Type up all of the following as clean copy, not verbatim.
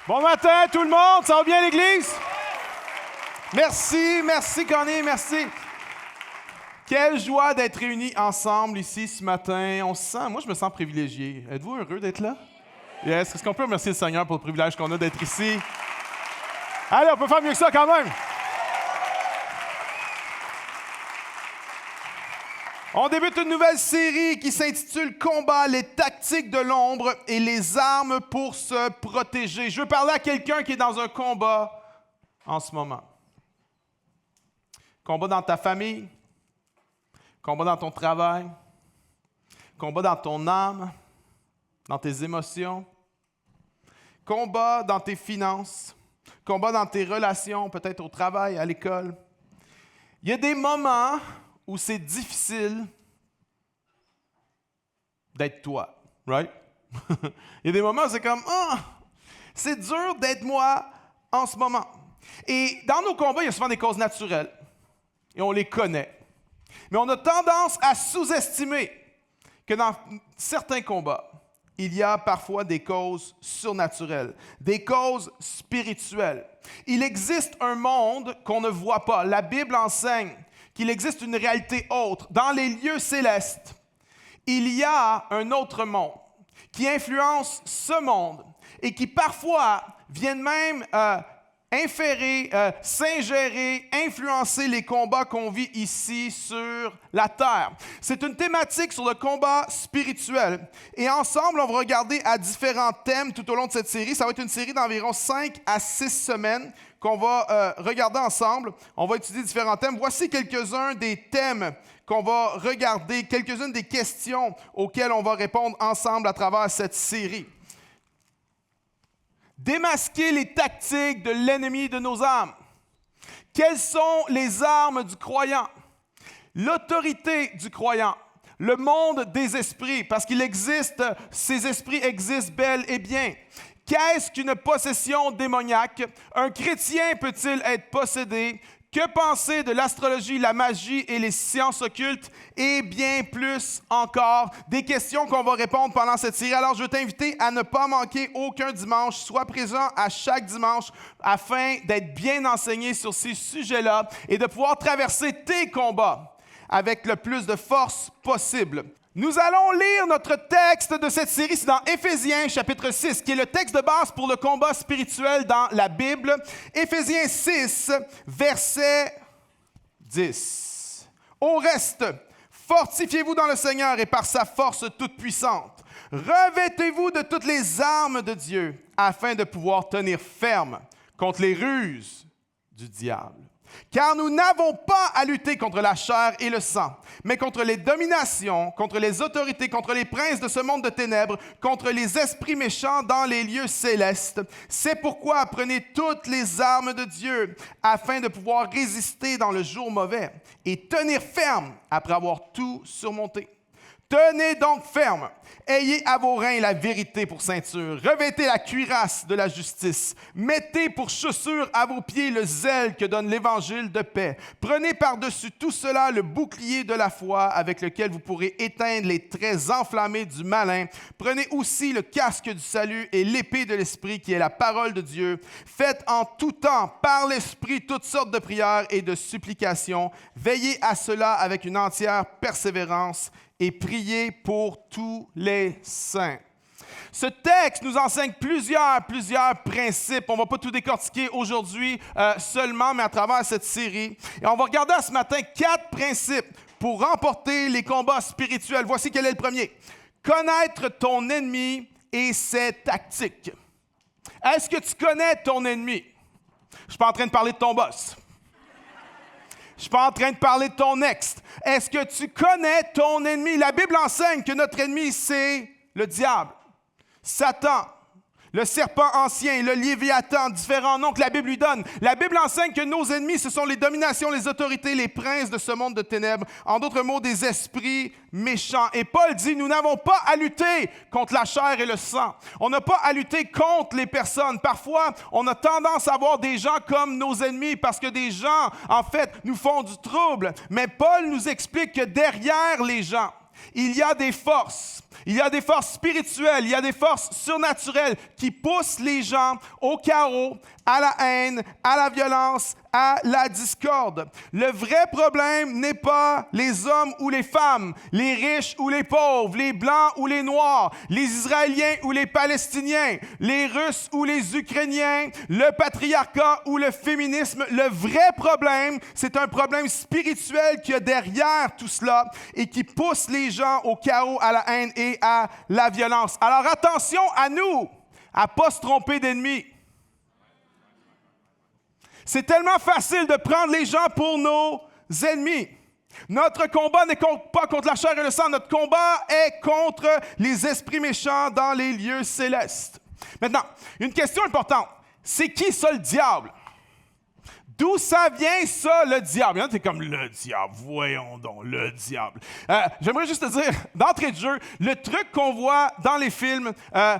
Bon matin tout le monde, ça va bien l'Église? Merci Connie, merci. Quelle joie d'être réunis ensemble ici ce matin. Moi je me sens privilégié. Êtes-vous heureux d'être là? Yes. Est-ce qu'on peut remercier le Seigneur pour le privilège qu'on a d'être ici? Allez, on peut faire mieux que ça quand même. On débute une nouvelle série qui s'intitule « Combat, les tactiques de l'ombre et les armes pour se protéger ». Je veux parler à quelqu'un qui est dans un combat en ce moment. Combat dans ta famille, combat dans ton travail, combat dans ton âme, dans tes émotions, combat dans tes finances, combat dans tes relations, peut-être au travail, à l'école. Il y a des moments où c'est difficile d'être toi, right? Il y a des moments où c'est comme, c'est dur d'être moi en ce moment. Et dans nos combats, il y a souvent des causes naturelles, et on les connaît. Mais on a tendance à sous-estimer que dans certains combats, il y a parfois des causes surnaturelles, des causes spirituelles. Il existe un monde qu'on ne voit pas. La Bible enseigne qu'il existe une réalité autre. Dans les lieux célestes, il y a un autre monde qui influence ce monde et qui parfois viennent même inférer, s'ingérer, influencer les combats qu'on vit ici sur la terre. C'est une thématique sur le combat spirituel. Et ensemble, on va regarder à différents thèmes tout au long de cette série. Ça va être une série d'environ 5 à 6 semaines qu'on va regarder ensemble. On va étudier différents thèmes. Voici quelques-uns des thèmes qu'on va regarder, quelques-unes des questions auxquelles on va répondre ensemble à travers cette série. Démasquer les tactiques de l'ennemi de nos âmes. Quelles sont les armes du croyant? L'autorité du croyant. Le monde des esprits, parce qu'il existe, ces esprits existent bel et bien. Qu'est-ce qu'une possession démoniaque? Un chrétien peut-il être possédé? Que penser de l'astrologie, la magie et les sciences occultes? Et bien plus encore, des questions qu'on va répondre pendant cette série. Alors, je veux t'inviter à ne pas manquer aucun dimanche. Sois présent à chaque dimanche afin d'être bien enseigné sur ces sujets-là et de pouvoir traverser tes combats avec le plus de force possible. Nous allons lire notre texte de cette série, c'est dans Éphésiens chapitre 6, qui est le texte de base pour le combat spirituel dans la Bible. Éphésiens 6, verset 10. Au reste, fortifiez-vous dans le Seigneur et par sa force toute puissante. Revêtez-vous de toutes les armes de Dieu afin de pouvoir tenir ferme contre les ruses du diable. Car nous n'avons pas à lutter contre la chair et le sang, mais contre les dominations, contre les autorités, contre les princes de ce monde de ténèbres, contre les esprits méchants dans les lieux célestes. C'est pourquoi prenez toutes les armes de Dieu, afin de pouvoir résister dans le jour mauvais et tenir ferme après avoir tout surmonté. Tenez donc ferme, ayez à vos reins la vérité pour ceinture, revêtez la cuirasse de la justice, mettez pour chaussure à vos pieds le zèle que donne l'évangile de paix. Prenez par-dessus tout cela le bouclier de la foi avec lequel vous pourrez éteindre les traits enflammés du malin. Prenez aussi le casque du salut et l'épée de l'esprit qui est la parole de Dieu. Faites en tout temps par l'esprit toutes sortes de prières et de supplications. Veillez à cela avec une entière persévérance et priez pour tous les saints. Ce texte nous enseigne plusieurs principes. On ne va pas tout décortiquer aujourd'hui seulement, mais à travers cette série. Et on va regarder ce matin 4 principes pour remporter les combats spirituels. Voici quel est le premier. Connaître ton ennemi et ses tactiques. Est-ce que tu connais ton ennemi? Je ne suis pas en train de parler de ton boss. Je ne suis pas en train de parler de ton ex. Est-ce que tu connais ton ennemi? La Bible enseigne que notre ennemi, c'est le diable, Satan, le serpent ancien, le léviathan, différents noms que la Bible lui donne. La Bible enseigne que nos ennemis, ce sont les dominations, les autorités, les princes de ce monde de ténèbres. En d'autres mots, des esprits méchants. Et Paul dit, nous n'avons pas à lutter contre la chair et le sang. On n'a pas à lutter contre les personnes. Parfois, on a tendance à voir des gens comme nos ennemis parce que des gens, en fait, nous font du trouble. Mais Paul nous explique que derrière les gens, il y a des forces. Il y a des forces spirituelles, il y a des forces surnaturelles qui poussent les gens au chaos, à la haine, à la violence, à la discorde. Le vrai problème n'est pas les hommes ou les femmes, les riches ou les pauvres, les blancs ou les noirs, les Israéliens ou les Palestiniens, les Russes ou les Ukrainiens, le patriarcat ou le féminisme. Le vrai problème, c'est un problème spirituel qu'il y a derrière tout cela et qui pousse les gens au chaos, à la haine et à la violence. Alors attention à nous, à ne pas se tromper d'ennemis. C'est tellement facile de prendre les gens pour nos ennemis. Notre combat n'est pas contre la chair et le sang. Notre combat est contre les esprits méchants dans les lieux célestes. Maintenant, une question importante. C'est qui ça le diable? D'où ça vient, ça, le diable? T'es comme, le diable, voyons donc, le diable. J'aimerais juste te dire, d'entrée de jeu, le truc qu'on voit dans les films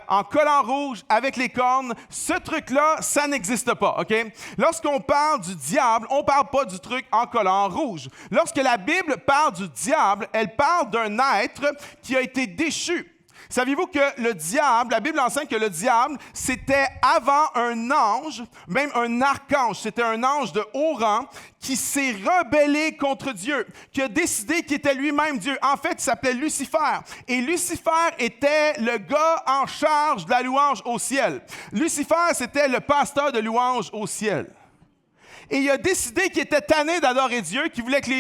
en collant rouge avec les cornes, ce truc-là, ça n'existe pas, OK? Lorsqu'on parle du diable, on ne parle pas du truc en collant rouge. Lorsque la Bible parle du diable, elle parle d'un être qui a été déchu. Saviez-vous que le diable, la Bible enseigne que le diable, c'était avant un ange, même un archange, c'était un ange de haut rang qui s'est rebellé contre Dieu, qui a décidé qu'il était lui-même Dieu. En fait, il s'appelait Lucifer. Et Lucifer était le gars en charge de la louange au ciel. Lucifer, c'était le pasteur de louange au ciel. Et il a décidé qu'il était tanné d'adorer Dieu, qu'il voulait que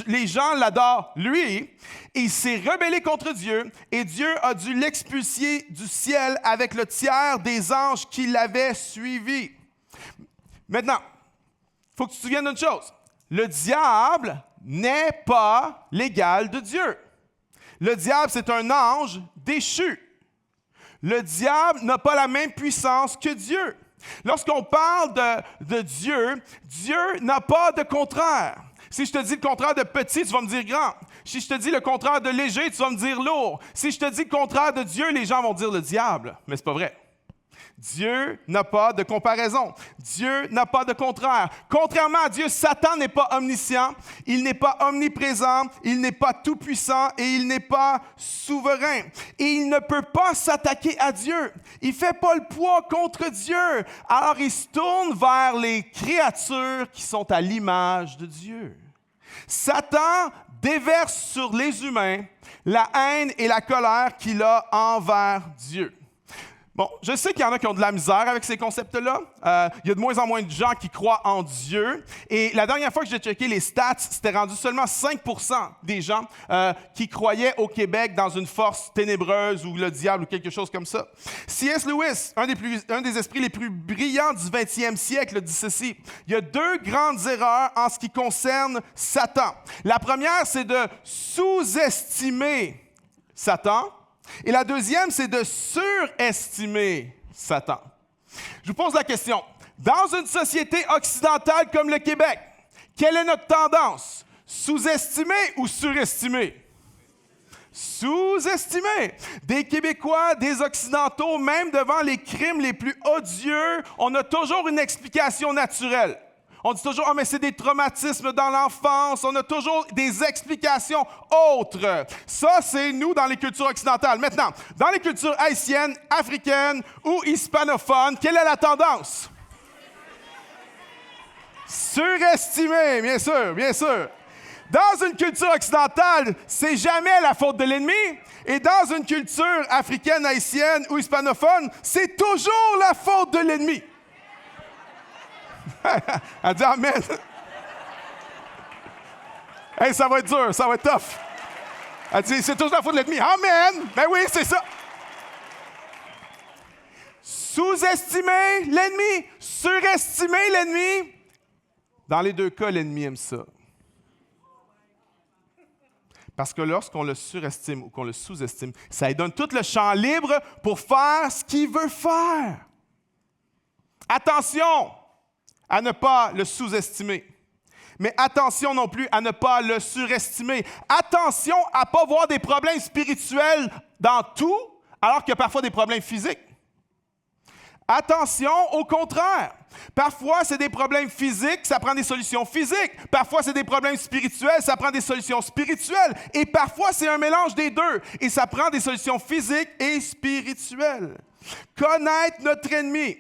les gens l'adorent lui. Et il s'est rebellé contre Dieu et Dieu a dû l'expulser du ciel avec le tiers des anges qui l'avaient suivi. Maintenant, il faut que tu te souviennes d'une chose. Le diable n'est pas l'égal de Dieu. Le diable, c'est un ange déchu. Le diable n'a pas la même puissance que Dieu. Lorsqu'on parle de Dieu, Dieu n'a pas de contraire. Si je te dis le contraire de petit, tu vas me dire grand. Si je te dis le contraire de léger, tu vas me dire lourd. Si je te dis le contraire de Dieu, les gens vont dire le diable. Mais ce n'est pas vrai. Dieu n'a pas de comparaison. Dieu n'a pas de contraire. Contrairement à Dieu, Satan n'est pas omniscient, il n'est pas omniprésent, il n'est pas tout-puissant et il n'est pas souverain. Et il ne peut pas s'attaquer à Dieu. Il ne fait pas le poids contre Dieu. Alors il se tourne vers les créatures qui sont à l'image de Dieu. Satan déverse sur les humains la haine et la colère qu'il a envers Dieu. Bon, je sais qu'il y en a qui ont de la misère avec ces concepts-là. Il y a de moins en moins de gens qui croient en Dieu. Et la dernière fois que j'ai checké les stats, c'était rendu seulement 5% des gens qui croyaient au Québec dans une force ténébreuse ou le diable ou quelque chose comme ça. C.S. Lewis, un des esprits les plus brillants du 20e siècle, dit ceci. Il y a deux grandes erreurs en ce qui concerne Satan. La première, c'est de sous-estimer Satan. Et la deuxième, c'est de surestimer Satan. Je vous pose la question. Dans une société occidentale comme le Québec, quelle est notre tendance? Sous-estimer ou surestimer? Sous-estimer. Des Québécois, des Occidentaux, même devant les crimes les plus odieux, on a toujours une explication naturelle. On dit toujours, mais c'est des traumatismes dans l'enfance. On a toujours des explications autres. Ça, c'est nous dans les cultures occidentales. Maintenant, dans les cultures haïtiennes, africaines ou hispanophones, quelle est la tendance? Surestimer, bien sûr, bien sûr. Dans une culture occidentale, c'est jamais la faute de l'ennemi. Et dans une culture africaine, haïtienne ou hispanophone, c'est toujours la faute de l'ennemi. Elle dit Amen. Hey, ça va être dur, ça va être tough. Elle dit c'est toujours la faute de l'ennemi. Amen. Ben oui, c'est ça. Sous-estimer l'ennemi, surestimer l'ennemi. Dans les deux cas, l'ennemi aime ça. Parce que lorsqu'on le surestime ou qu'on le sous-estime, ça lui donne tout le champ libre pour faire ce qu'il veut faire. Attention à ne pas le sous-estimer. Mais attention non plus à ne pas le surestimer. Attention à ne pas voir des problèmes spirituels dans tout, alors qu'il y a parfois des problèmes physiques. Attention, au contraire. Parfois, c'est des problèmes physiques, ça prend des solutions physiques. Parfois, c'est des problèmes spirituels, ça prend des solutions spirituelles. Et parfois, c'est un mélange des deux. Et ça prend des solutions physiques et spirituelles. Connaître notre ennemi.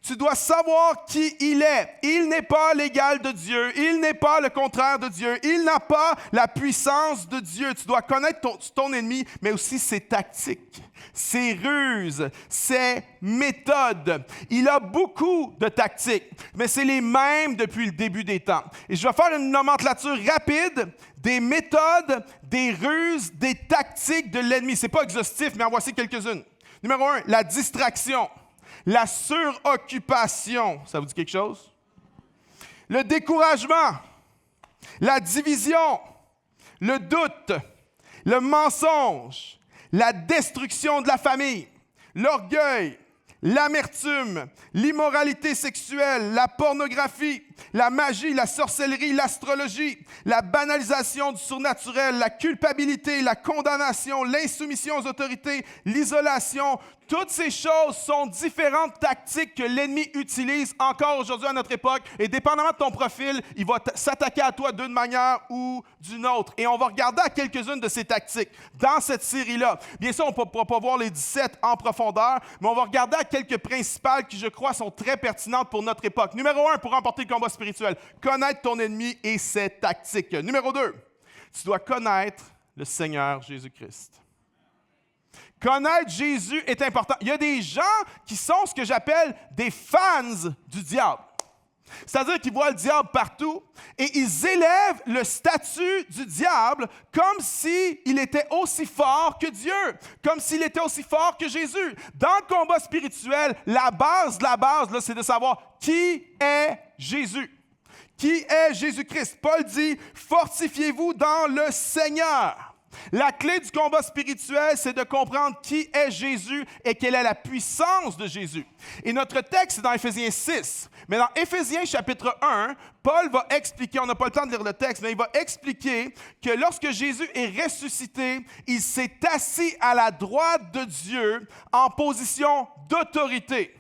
Tu dois savoir qui il est. Il n'est pas l'égal de Dieu. Il n'est pas le contraire de Dieu. Il n'a pas la puissance de Dieu. Tu dois connaître ton ennemi, mais aussi ses tactiques, ses ruses, ses méthodes. Il a beaucoup de tactiques, mais c'est les mêmes depuis le début des temps. Et je vais faire une nomenclature rapide des méthodes, des ruses, des tactiques de l'ennemi. Ce n'est pas exhaustif, mais en voici quelques-unes. Numéro 1, la distraction. La suroccupation, ça vous dit quelque chose? Le découragement, la division, le doute, le mensonge, la destruction de la famille, l'orgueil, l'amertume, l'immoralité sexuelle, la pornographie, la magie, la sorcellerie, l'astrologie, la banalisation du surnaturel, la culpabilité, la condamnation, l'insoumission aux autorités, l'isolation. Toutes ces choses sont différentes tactiques que l'ennemi utilise encore aujourd'hui à notre époque. Et dépendamment de ton profil, il va s'attaquer à toi d'une manière ou d'une autre. Et on va regarder à quelques-unes de ces tactiques dans cette série-là. Bien sûr, on ne pourra pas voir les 17 en profondeur, mais on va regarder à quelques principales qui, je crois, sont très pertinentes pour notre époque. Numéro 1, pour remporter le combat spirituel, connaître ton ennemi et ses tactiques. Numéro 2, tu dois connaître le Seigneur Jésus-Christ. Connaître Jésus est important. Il y a des gens qui sont ce que j'appelle des fans du diable. C'est-à-dire qu'ils voient le diable partout et ils élèvent le statut du diable comme s'il était aussi fort que Dieu, comme s'il était aussi fort que Jésus. Dans le combat spirituel, la base de la base, là, c'est de savoir qui est Jésus. Qui est Jésus-Christ? Paul dit, fortifiez-vous dans le Seigneur. La clé du combat spirituel, c'est de comprendre qui est Jésus et quelle est la puissance de Jésus. Et notre texte est dans Éphésiens 6. Mais dans Éphésiens chapitre 1, Paul va expliquer, on n'a pas le temps de lire le texte, mais il va expliquer que lorsque Jésus est ressuscité, il s'est assis à la droite de Dieu en position d'autorité.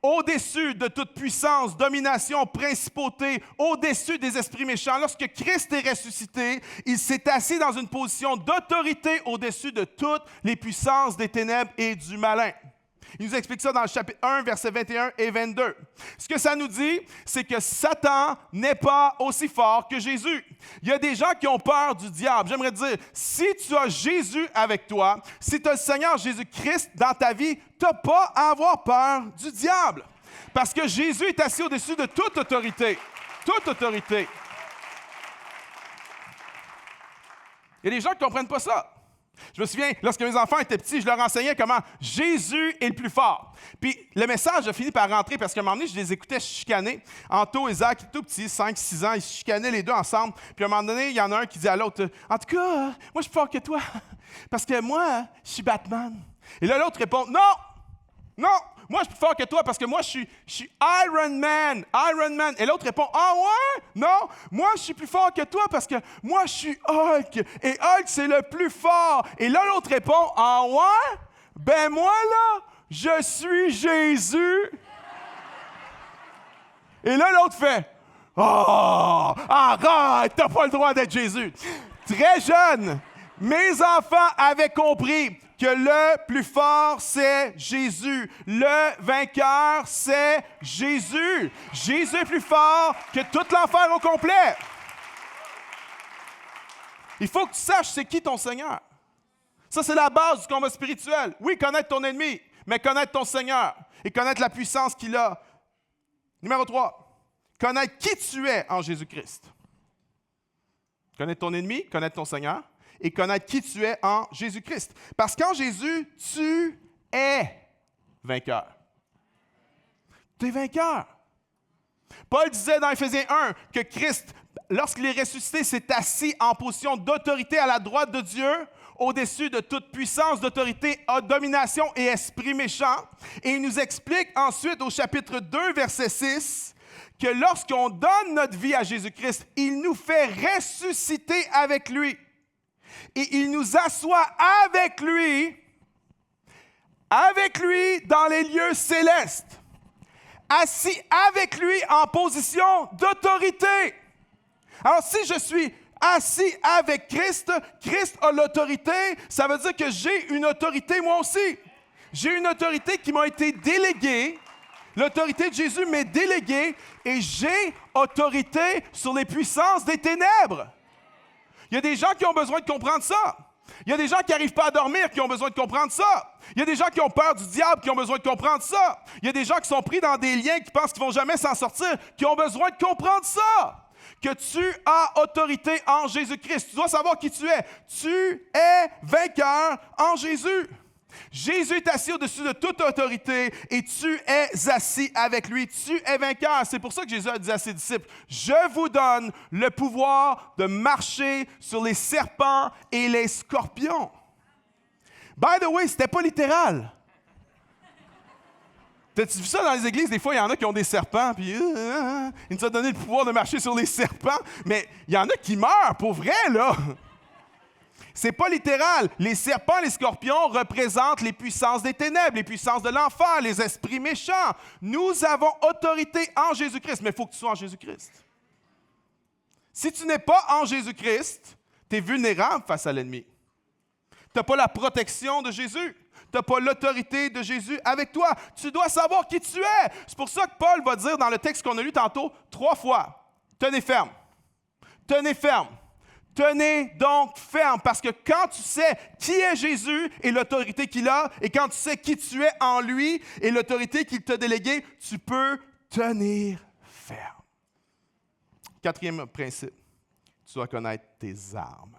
Au-dessus de toute puissance, domination, principauté, au-dessus des esprits méchants. Lorsque Christ est ressuscité, il s'est assis dans une position d'autorité au-dessus de toutes les puissances des ténèbres et du malin. Il nous explique ça dans le chapitre 1, versets 21 et 22. Ce que ça nous dit, c'est que Satan n'est pas aussi fort que Jésus. Il y a des gens qui ont peur du diable. J'aimerais dire, si tu as Jésus avec toi, si tu as le Seigneur Jésus-Christ dans ta vie, tu n'as pas à avoir peur du diable. Parce que Jésus est assis au-dessus de toute autorité. Toute autorité. Il y a des gens qui ne comprennent pas ça. Je me souviens, lorsque mes enfants étaient petits, je leur enseignais comment Jésus est le plus fort. Puis le message a fini par rentrer parce qu'à un moment donné, je les écoutais chicaner. Anto et Zach, tout petits, 5-6 ans, ils se chicanaient les deux ensemble. Puis à un moment donné, il y en a un qui dit à l'autre, « En tout cas, moi, je suis plus fort que toi parce que moi, je suis Batman. » Et là, l'autre répond, « Non! Non! Moi, je suis plus fort que toi parce que moi, je suis Iron Man. Iron Man. » Et l'autre répond, « Ah ouais? Non, moi, je suis plus fort que toi parce que moi, je suis Hulk. Et Hulk, c'est le plus fort. » Et là, l'autre répond, « Ah ouais? Ben moi, là, je suis Jésus. » Et là, l'autre fait, « Oh, arrête, t'as pas le droit d'être Jésus. » Très jeune, mes enfants avaient compris que le plus fort, c'est Jésus. Le vainqueur, c'est Jésus. Jésus est plus fort que tout l'enfer au complet. Il faut que tu saches c'est qui ton Seigneur. Ça, c'est la base du combat spirituel. Oui, connaître ton ennemi, mais connaître ton Seigneur et connaître la puissance qu'il a. Numéro 3, connaître qui tu es en Jésus-Christ. Connaître ton ennemi, connaître ton Seigneur. Et connaître qui tu es en Jésus-Christ. Parce qu'en Jésus, tu es vainqueur. Tu es vainqueur. Paul disait dans Éphésiens 1 que Christ, lorsqu'il est ressuscité, s'est assis en position d'autorité à la droite de Dieu, au-dessus de toute puissance, d'autorité, domination et esprit méchant. Et il nous explique ensuite au chapitre 2, verset 6, que lorsqu'on donne notre vie à Jésus-Christ, il nous fait ressusciter avec lui. Et il nous assoit avec lui dans les lieux célestes. assis avec lui en position d'autorité. Alors, si je suis assis avec Christ, Christ a l'autorité, ça veut dire que j'ai une autorité moi aussi. J'ai une autorité qui m'a été déléguée. L'autorité de Jésus m'est déléguée et j'ai autorité sur les puissances des ténèbres. Il y a des gens qui ont besoin de comprendre ça. Il y a des gens qui n'arrivent pas à dormir qui ont besoin de comprendre ça. Il y a des gens qui ont peur du diable qui ont besoin de comprendre ça. Il y a des gens qui sont pris dans des liens qui pensent qu'ils ne vont jamais s'en sortir qui ont besoin de comprendre ça. Que tu as autorité en Jésus-Christ. Tu dois savoir qui tu es. Tu es vainqueur en Jésus. Jésus est assis au-dessus de toute autorité et tu es assis avec lui. Tu es vainqueur. C'est pour ça que Jésus a dit à ses disciples, « Je vous donne le pouvoir de marcher sur les serpents et les scorpions. » By the way, c'était pas littéral. T'as-tu vu ça dans les églises? Des fois, il y en a qui ont des serpents, puis il nous a donné le pouvoir de marcher sur les serpents, mais il y en a qui meurent, pour vrai, là. C'est pas littéral. Les serpents, les scorpions représentent les puissances des ténèbres, les puissances de l'enfer, les esprits méchants. Nous avons autorité en Jésus-Christ, mais il faut que tu sois en Jésus-Christ. Si tu n'es pas en Jésus-Christ, tu es vulnérable face à l'ennemi. Tu n'as pas la protection de Jésus. Tu n'as pas l'autorité de Jésus avec toi. Tu dois savoir qui tu es. C'est pour ça que Paul va dire dans le texte qu'on a lu tantôt 3 fois, « Tenez ferme, tenez ferme. » Tenez donc ferme, parce que quand tu sais qui est Jésus et l'autorité qu'il a, et quand tu sais qui tu es en lui et l'autorité qu'il t'a déléguée, tu peux tenir ferme. 4e principe, tu dois connaître tes armes.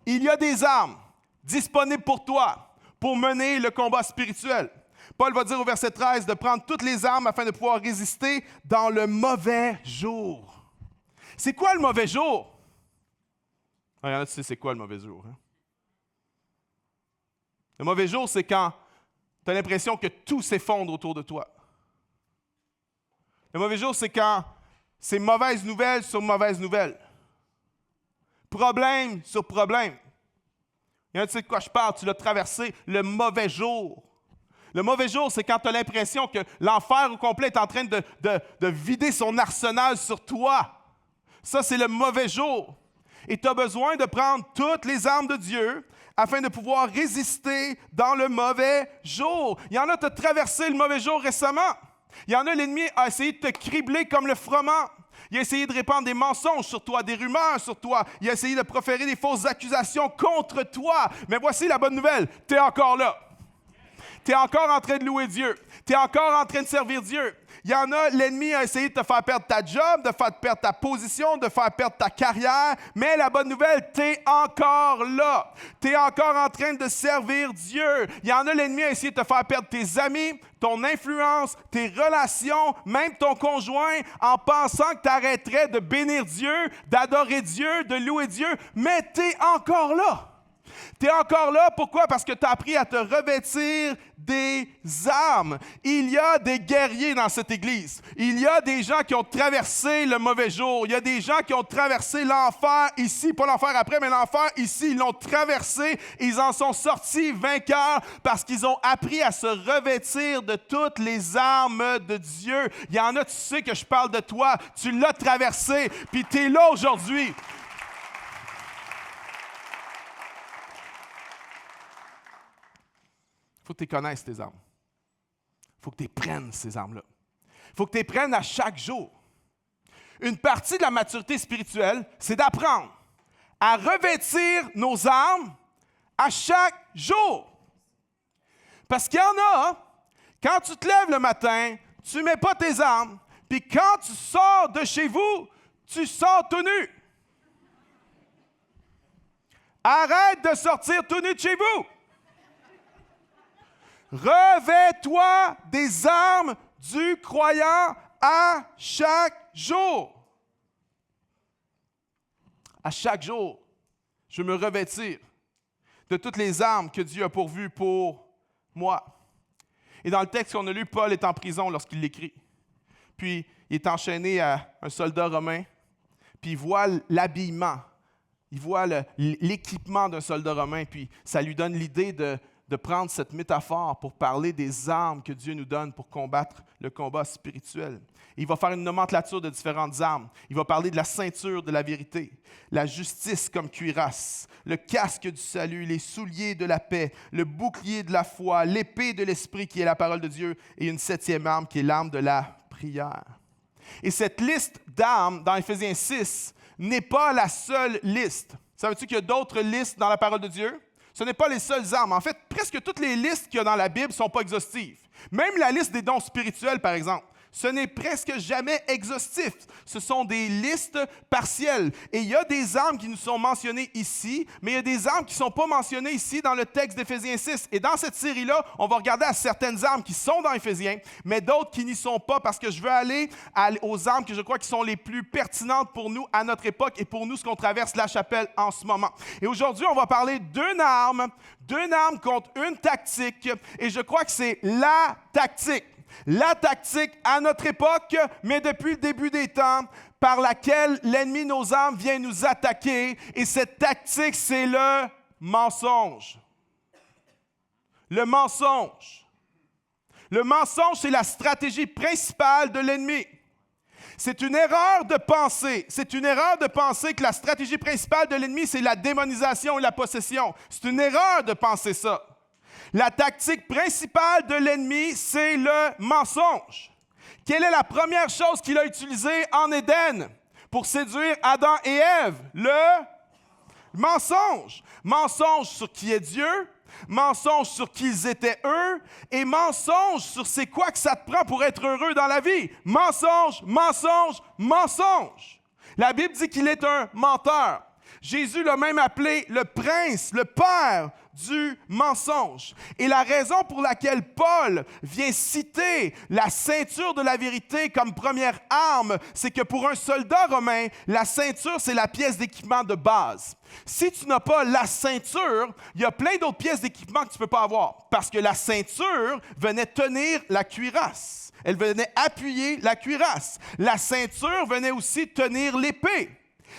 Il y a des armes disponibles pour toi pour mener le combat spirituel. Paul va dire au verset 13 de prendre toutes les armes afin de pouvoir résister dans le mauvais jour. C'est quoi le mauvais jour? Il y en a qui savent c'est quoi le mauvais jour. Hein? Le mauvais jour, c'est quand tu as l'impression que tout s'effondre autour de toi. Le mauvais jour, c'est quand c'est mauvaise nouvelle sur mauvaise nouvelle. Problème sur problème. Il y en a qui savent de quoi je parle, tu l'as traversé, le mauvais jour. Le mauvais jour, c'est quand tu as l'impression que l'enfer au complet est en train de vider son arsenal sur toi. Ça, c'est le mauvais jour. Et tu as besoin de prendre toutes les armes de Dieu afin de pouvoir résister dans le mauvais jour. Il y en a qui ont traversé le mauvais jour récemment. Il y en a, l'ennemi a essayé de te cribler comme le froment. Il a essayé de répandre des mensonges sur toi, des rumeurs sur toi. Il a essayé de proférer des fausses accusations contre toi. Mais voici la bonne nouvelle, tu es encore là. Tu es encore en train de louer Dieu. Tu es encore en train de servir Dieu. Il y en a, l'ennemi a essayé de te faire perdre ta job, de faire perdre ta position, de faire perdre ta carrière. Mais la bonne nouvelle, tu es encore là. Tu es encore en train de servir Dieu. Il y en a, l'ennemi a essayé de te faire perdre tes amis, ton influence, tes relations, même ton conjoint, en pensant que tu arrêterais de bénir Dieu, d'adorer Dieu, de louer Dieu. Mais tu es encore là. Tu es encore là, pourquoi? Parce que tu as appris à te revêtir des armes. Il y a des guerriers dans cette église. Il y a des gens qui ont traversé le mauvais jour. Il y a des gens qui ont traversé l'enfer ici, pas l'enfer après, mais l'enfer ici. Ils l'ont traversé. Ils en sont sortis vainqueurs parce qu'ils ont appris à se revêtir de toutes les armes de Dieu. Il y en a, tu sais que je parle de toi. Tu l'as traversé, puis tu es là aujourd'hui. Il faut que tu connaisses tes armes. Il faut que tu prennes ces armes-là. Il faut que tu les prennes à chaque jour. Une partie de la maturité spirituelle, c'est d'apprendre à revêtir nos armes à chaque jour. Parce qu'il y en a, quand tu te lèves le matin, tu ne mets pas tes armes, puis quand tu sors de chez vous, tu sors tout nu. Arrête de sortir tout nu de chez vous. Revêt-toi des armes du croyant à chaque jour. À chaque jour, je me revêtir de toutes les armes que Dieu a pourvues pour moi. Et dans le texte qu'on a lu, Paul est en prison lorsqu'il l'écrit. Puis, il est enchaîné à un soldat romain, puis il voit l'habillement, il voit l'équipement d'un soldat romain, puis ça lui donne l'idée de de prendre cette métaphore pour parler des armes que Dieu nous donne pour combattre le combat spirituel. Il va faire une nomenclature de différentes armes. Il va parler de la ceinture de la vérité, la justice comme cuirasse, le casque du salut, les souliers de la paix, le bouclier de la foi, l'épée de l'esprit qui est la parole de Dieu et une 7e arme qui est l'arme de la prière. Et cette liste d'armes dans Éphésiens 6 n'est pas la seule liste. Savais-tu qu'il y a d'autres listes dans la parole de Dieu? Ce n'est pas les seules armes. En fait, presque toutes les listes qu'il y a dans la Bible ne sont pas exhaustives. Même la liste des dons spirituels, par exemple, ce n'est presque jamais exhaustif. Ce sont des listes partielles. Et il y a des armes qui nous sont mentionnées ici, mais il y a des armes qui ne sont pas mentionnées ici dans le texte d'Éphésiens 6. Et dans cette série-là, on va regarder à certaines armes qui sont dans Éphésiens, mais d'autres qui n'y sont pas, parce que je veux aller aux armes que je crois qui sont les plus pertinentes pour nous à notre époque et pour nous, ce qu'on traverse la chapelle en ce moment. Et aujourd'hui, on va parler d'une arme contre une tactique, et je crois que c'est la tactique. La tactique à notre époque, mais depuis le début des temps, par laquelle l'ennemi, nos âmes, vient nous attaquer. Et cette tactique, c'est le mensonge. Le mensonge. Le mensonge, c'est la stratégie principale de l'ennemi. C'est une erreur de penser. C'est une erreur de penser que la stratégie principale de l'ennemi, c'est la démonisation et la possession. C'est une erreur de penser ça. La tactique principale de l'ennemi, c'est le mensonge. Quelle est la première chose qu'il a utilisée en Éden pour séduire Adam et Ève? Le mensonge. Mensonge sur qui est Dieu, mensonge sur qui ils étaient eux, et mensonge sur c'est quoi que ça te prend pour être heureux dans la vie. Mensonge, mensonge, mensonge. La Bible dit qu'il est un menteur. Jésus l'a même appelé le prince, le père du mensonge. Et la raison pour laquelle Paul vient citer la ceinture de la vérité comme première arme, c'est que pour un soldat romain, la ceinture, c'est la pièce d'équipement de base. Si tu n'as pas la ceinture, il y a plein d'autres pièces d'équipement que tu ne peux pas avoir, parce que la ceinture venait tenir la cuirasse. Elle venait appuyer la cuirasse. La ceinture venait aussi tenir l'épée.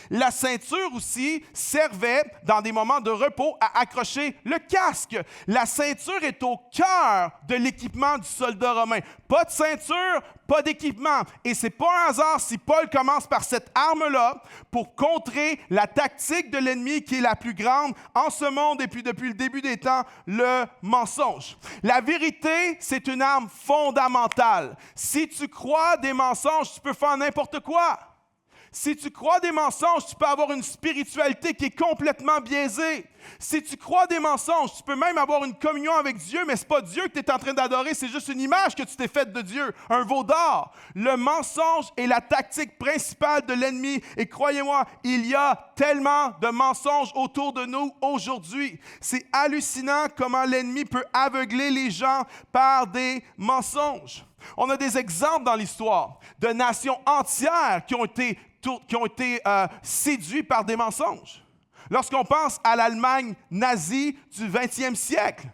La ceinture aussi servait, dans des moments de repos, à accrocher le casque. La ceinture est au cœur de l'équipement du soldat romain. Pas de ceinture, pas d'équipement. Et ce n'est pas un hasard si Paul commence par cette arme-là pour contrer la tactique de l'ennemi qui est la plus grande en ce monde et puis depuis le début des temps, le mensonge. La vérité, c'est une arme fondamentale. Si tu crois des mensonges, tu peux faire n'importe quoi. Si tu crois des mensonges, tu peux avoir une spiritualité qui est complètement biaisée. Si tu crois des mensonges, tu peux même avoir une communion avec Dieu, mais ce n'est pas Dieu que tu es en train d'adorer, c'est juste une image que tu t'es faite de Dieu, un veau d'or. Le mensonge est la tactique principale de l'ennemi. Et croyez-moi, il y a tellement de mensonges autour de nous aujourd'hui. C'est hallucinant comment l'ennemi peut aveugler les gens par des mensonges. On a des exemples dans l'histoire de nations entières qui ont été séduits par des mensonges. Lorsqu'on pense à l'Allemagne nazie du 20e siècle,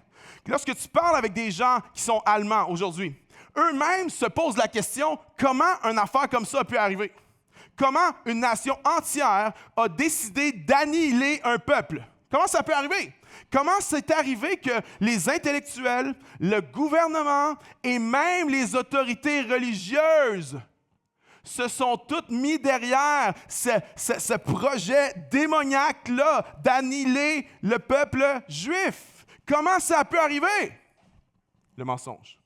lorsque tu parles avec des gens qui sont allemands aujourd'hui, eux-mêmes se posent la question, comment une affaire comme ça a pu arriver? Comment une nation entière a décidé d'annihiler un peuple? Comment ça peut arriver? Comment c'est arrivé que les intellectuels, le gouvernement et même les autorités religieuses se sont toutes mis derrière ce projet démoniaque-là d'annihiler le peuple juif? Comment ça peut arriver? Le mensonge.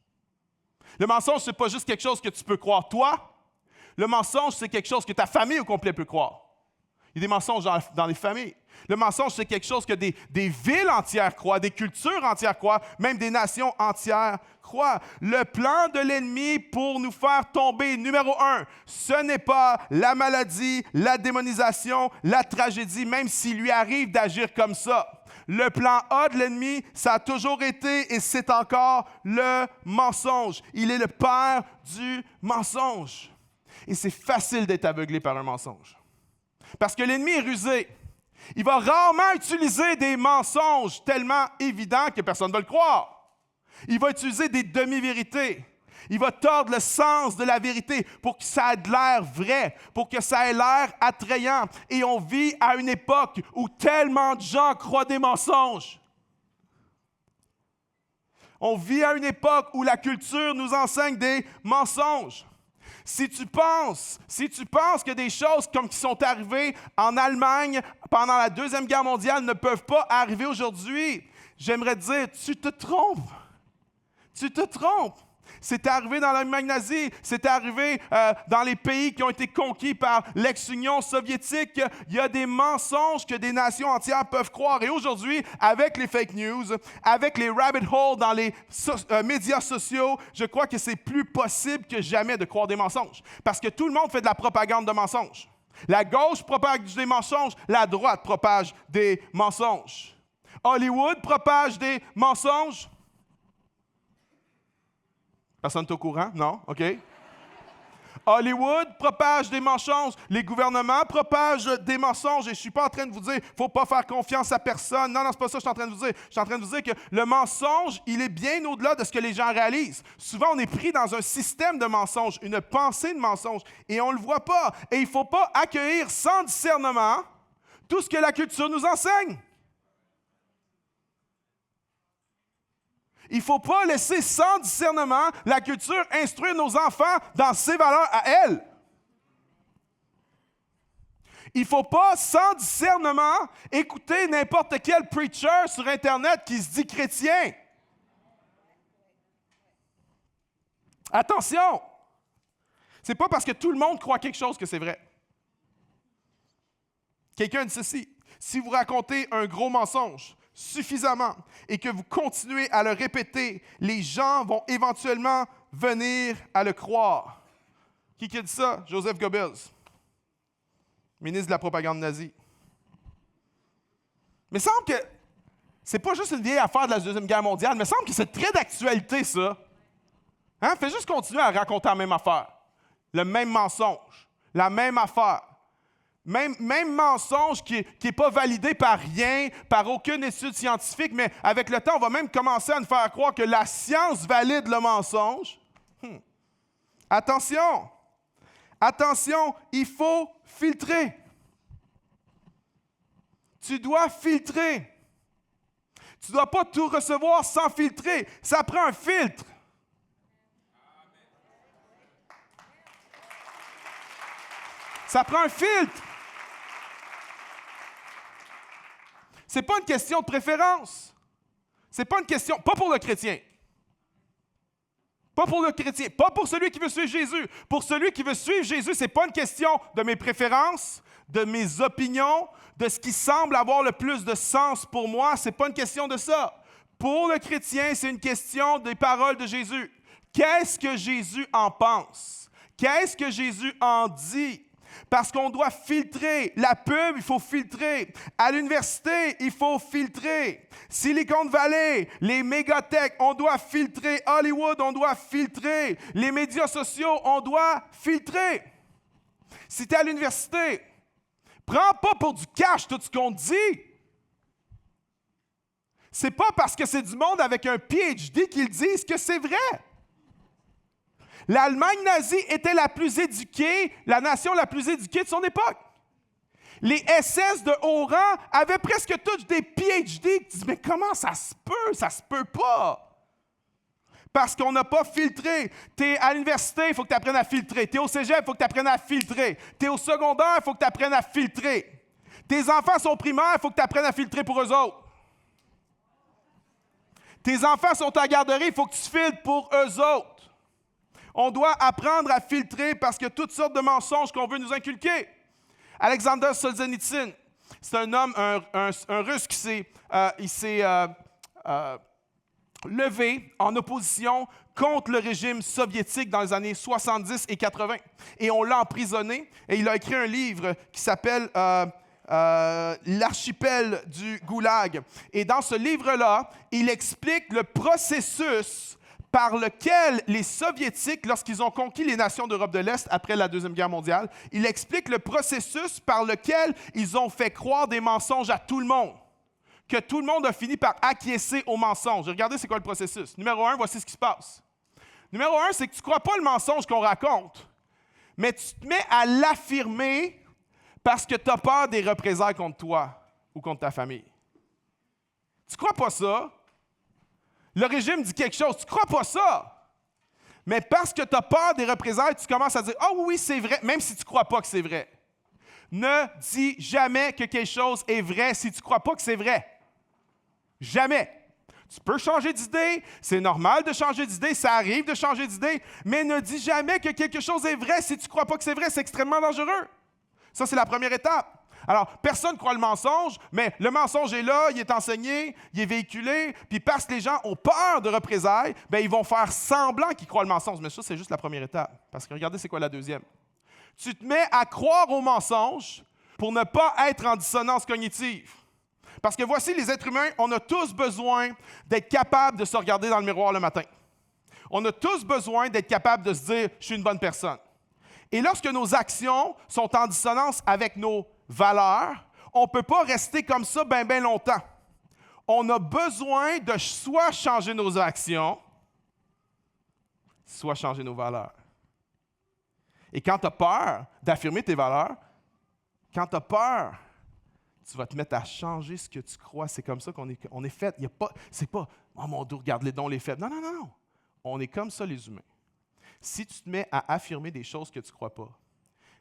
Le mensonge, ce n'est pas juste quelque chose que tu peux croire toi. Le mensonge, c'est quelque chose que ta famille au complet peut croire. Il y a des mensonges dans les familles. Le mensonge, c'est quelque chose que des villes entières croient, des cultures entières croient, même des nations entières croient. Le plan de l'ennemi pour nous faire tomber, numéro 1, ce n'est pas la maladie, la démonisation, la tragédie, même s'il lui arrive d'agir comme ça. Le plan A de l'ennemi, ça a toujours été et c'est encore le mensonge. Il est le père du mensonge. Et c'est facile d'être aveuglé par un mensonge. Parce que l'ennemi est rusé. Il va rarement utiliser des mensonges tellement évidents que personne ne va le croire. Il va utiliser des demi-vérités. Il va tordre le sens de la vérité pour que ça ait l'air vrai, pour que ça ait l'air attrayant. Et on vit à une époque où tellement de gens croient des mensonges. On vit à une époque où la culture nous enseigne des mensonges. Si tu penses que des choses comme qui sont arrivées en Allemagne pendant la Deuxième Guerre mondiale ne peuvent pas arriver aujourd'hui, j'aimerais te dire, tu te trompes. Tu te trompes. C'est arrivé dans l'Allemagne nazie, c'est arrivé dans les pays qui ont été conquis par l'ex-Union soviétique. Il y a des mensonges que des nations entières peuvent croire. Et aujourd'hui, avec les fake news, avec les rabbit holes dans les médias sociaux, je crois que c'est plus possible que jamais de croire des mensonges. Parce que tout le monde fait de la propagande de mensonges. La gauche propage des mensonges, la droite propage des mensonges. Hollywood propage des mensonges. Personne n'est au courant? Non? OK. Hollywood propage des mensonges. Les gouvernements propagent des mensonges. Et je ne suis pas en train de vous dire qu'il ne faut pas faire confiance à personne. Non, c'est pas ça que je suis en train de vous dire. Je suis en train de vous dire que le mensonge, il est bien au-delà de ce que les gens réalisent. Souvent, on est pris dans un système de mensonges, une pensée de mensonges, et on ne le voit pas. Et il ne faut pas accueillir sans discernement tout ce que la culture nous enseigne. Il ne faut pas laisser sans discernement la culture instruire nos enfants dans ses valeurs à elle. Il ne faut pas sans discernement écouter n'importe quel preacher sur Internet qui se dit chrétien. Attention! Ce n'est pas parce que tout le monde croit quelque chose que c'est vrai. Quelqu'un dit ceci, si vous racontez un gros mensonge, suffisamment et que vous continuez à le répéter, les gens vont éventuellement venir à le croire. Qui a dit ça? Joseph Goebbels, ministre de la propagande nazie. Mais il semble que c'est pas juste une vieille affaire de la Deuxième Guerre mondiale, mais il semble que c'est très d'actualité, ça. Hein? Fais juste continuer à raconter la même affaire, le même mensonge, la même affaire. Même mensonge qui n'est pas validé par rien, par aucune étude scientifique, mais avec le temps, on va même commencer à nous faire croire que la science valide le mensonge. Attention! Attention, il faut filtrer. Tu dois filtrer. Tu ne dois pas tout recevoir sans filtrer. Ça prend un filtre. Ça prend un filtre. Ce n'est pas une question de préférence. Ce n'est pas une question, pas pour le chrétien. Pas pour le chrétien, pas pour celui qui veut suivre Jésus. Pour celui qui veut suivre Jésus, ce n'est pas une question de mes préférences, de mes opinions, de ce qui semble avoir le plus de sens pour moi. Ce n'est pas une question de ça. Pour le chrétien, c'est une question des paroles de Jésus. Qu'est-ce que Jésus en pense? Qu'est-ce que Jésus en dit? Parce qu'on doit filtrer. La pub, il faut filtrer. À l'université, il faut filtrer. Silicon Valley, les mégatech, on doit filtrer. Hollywood, on doit filtrer. Les médias sociaux, on doit filtrer. Si tu es à l'université, prends pas pour du cash tout ce qu'on te dit. C'est pas parce que c'est du monde avec un PhD qu'ils disent que c'est vrai. L'Allemagne nazie était la plus éduquée, la nation la plus éduquée de son époque. Les SS de haut rang avaient presque tous des PhD. Tu dis, mais comment ça se peut? Ça se peut pas. Parce qu'on n'a pas filtré. Tu es à l'université, il faut que tu apprennes à filtrer. Tu es au cégep, il faut que tu apprennes à filtrer. Tu es au secondaire, il faut que tu apprennes à filtrer. Tes enfants sont primaires, il faut que tu apprennes à filtrer pour eux autres. Tes enfants sont à la garderie, il faut que tu filtres pour eux autres. On doit apprendre à filtrer parce qu'il y a toutes sortes de mensonges qu'on veut nous inculquer. Alexander Solzhenitsyn, c'est un homme, un Russe qui s'est levé en opposition contre le régime soviétique dans les années 70 et 80. Et on l'a emprisonné et il a écrit un livre qui s'appelle L'archipel du Goulag. Et dans ce livre-là, il explique le processus par lequel les Soviétiques, lorsqu'ils ont conquis les nations d'Europe de l'Est après la Deuxième Guerre mondiale, il explique le processus par lequel ils ont fait croire des mensonges à tout le monde, que tout le monde a fini par acquiescer aux mensonges. Regardez c'est quoi le processus. Numéro 1, voici ce qui se passe. Numéro 1, c'est que tu ne crois pas le mensonge qu'on raconte, mais tu te mets à l'affirmer parce que tu as peur des représailles contre toi ou contre ta famille. Tu ne crois pas ça? Le régime dit quelque chose, tu ne crois pas ça. Mais parce que tu as peur des représailles, tu commences à dire « Ah oui, c'est vrai », même si tu ne crois pas que c'est vrai. Ne dis jamais que quelque chose est vrai si tu ne crois pas que c'est vrai. Jamais. Tu peux changer d'idée, c'est normal de changer d'idée, ça arrive de changer d'idée, mais ne dis jamais que quelque chose est vrai si tu ne crois pas que c'est vrai, c'est extrêmement dangereux. Ça, c'est la première étape. Alors, personne ne croit le mensonge, mais le mensonge est là, il est enseigné, il est véhiculé, puis parce que les gens ont peur de représailles, bien, ils vont faire semblant qu'ils croient le mensonge. Mais ça, c'est juste la première étape. Parce que regardez, c'est quoi la deuxième? Tu te mets à croire au mensonge pour ne pas être en dissonance cognitive. Parce que voici, les êtres humains, on a tous besoin d'être capables de se regarder dans le miroir le matin. On a tous besoin d'être capables de se dire « je suis une bonne personne ». Et lorsque nos actions sont en dissonance avec nos valeurs, on ne peut pas rester comme ça bien longtemps. On a besoin de soit changer nos actions, soit changer nos valeurs. Et quand tu as peur d'affirmer tes valeurs, quand tu as peur, tu vas te mettre à changer ce que tu crois. C'est comme ça qu'on est fait. C'est pas « oh mon Dieu, regarde-les dons, les faibles ». Non. On est comme ça, les humains. Si tu te mets à affirmer des choses que tu ne crois pas,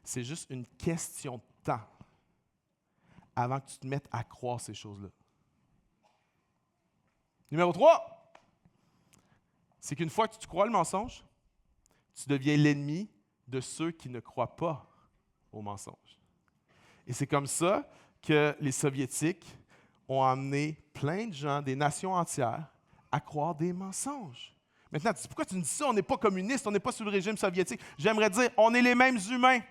c'est juste une question de temps avant que tu te mettes à croire ces choses-là. Numéro 3, c'est qu'une fois que tu crois le mensonge, tu deviens l'ennemi de ceux qui ne croient pas au mensonge. Et c'est comme ça que les Soviétiques ont amené plein de gens, des nations entières, à croire des mensonges. Maintenant, tu dis, pourquoi tu me dis ça? On n'est pas communiste, on n'est pas sous le régime soviétique. J'aimerais dire, on est les mêmes humains.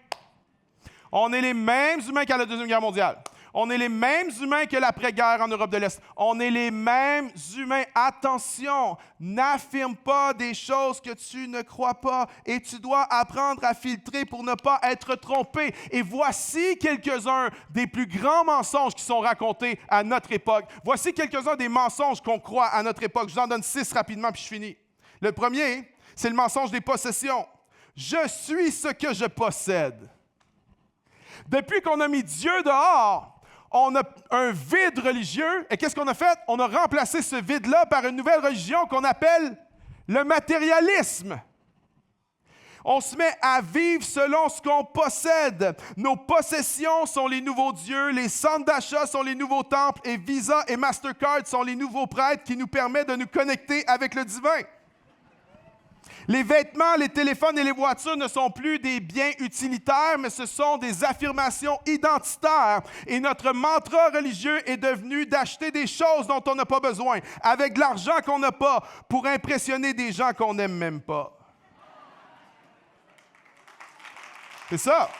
On est les mêmes humains qu'à la Deuxième Guerre mondiale. On est les mêmes humains que l'après-guerre en Europe de l'Est. On est les mêmes humains. Attention, n'affirme pas des choses que tu ne crois pas et tu dois apprendre à filtrer pour ne pas être trompé. Et voici quelques-uns des plus grands mensonges qui sont racontés à notre époque. Voici quelques-uns des mensonges qu'on croit à notre époque. Je vous en donne 6 rapidement puis je finis. Le premier, c'est le mensonge des possessions. Je suis ce que je possède. Depuis qu'on a mis Dieu dehors, on a un vide religieux. Et qu'est-ce qu'on a fait? On a remplacé ce vide-là par une nouvelle religion qu'on appelle le matérialisme. On se met à vivre selon ce qu'on possède. Nos possessions sont les nouveaux dieux, les centres d'achat sont les nouveaux temples et Visa et Mastercard sont les nouveaux prêtres qui nous permettent de nous connecter avec le divin. Les vêtements, les téléphones et les voitures ne sont plus des biens utilitaires, mais ce sont des affirmations identitaires. Et notre mantra religieux est devenu d'acheter des choses dont on n'a pas besoin, avec de l'argent qu'on n'a pas, pour impressionner des gens qu'on n'aime même pas. C'est ça.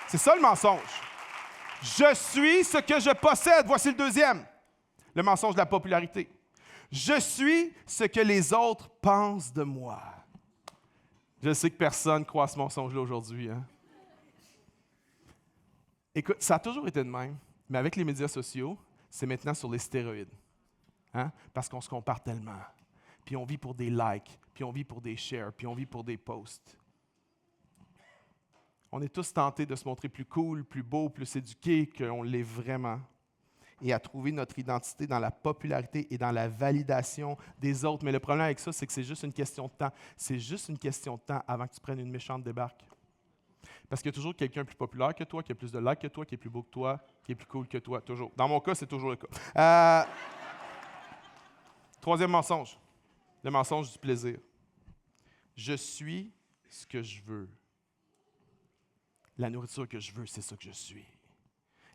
C'est ça le mensonge. Je suis ce que je possède. Voici le deuxième. Le mensonge de la popularité. Je suis ce que les autres pensent de moi. Je sais que personne ne croit à ce mensonge-là aujourd'hui. Hein? Écoute, ça a toujours été de même, mais avec les médias sociaux, c'est maintenant sur les stéroïdes. Hein? Parce qu'on se compare tellement. Puis on vit pour des likes, puis on vit pour des shares, puis on vit pour des posts. On est tous tentés de se montrer plus cool, plus beau, plus éduqué qu'on l'est vraiment. Et à trouver notre identité dans la popularité et dans la validation des autres. Mais le problème avec ça, c'est que c'est juste une question de temps. C'est juste une question de temps avant que tu prennes une méchante débarque. Parce qu'il y a toujours quelqu'un plus populaire que toi, qui a plus de likes que toi, qui est plus beau que toi, qui est plus cool que toi, toujours. Dans mon cas, c'est toujours le cas. Troisième mensonge, le mensonge du plaisir. Je suis ce que je veux. La nourriture que je veux, c'est ça que je suis.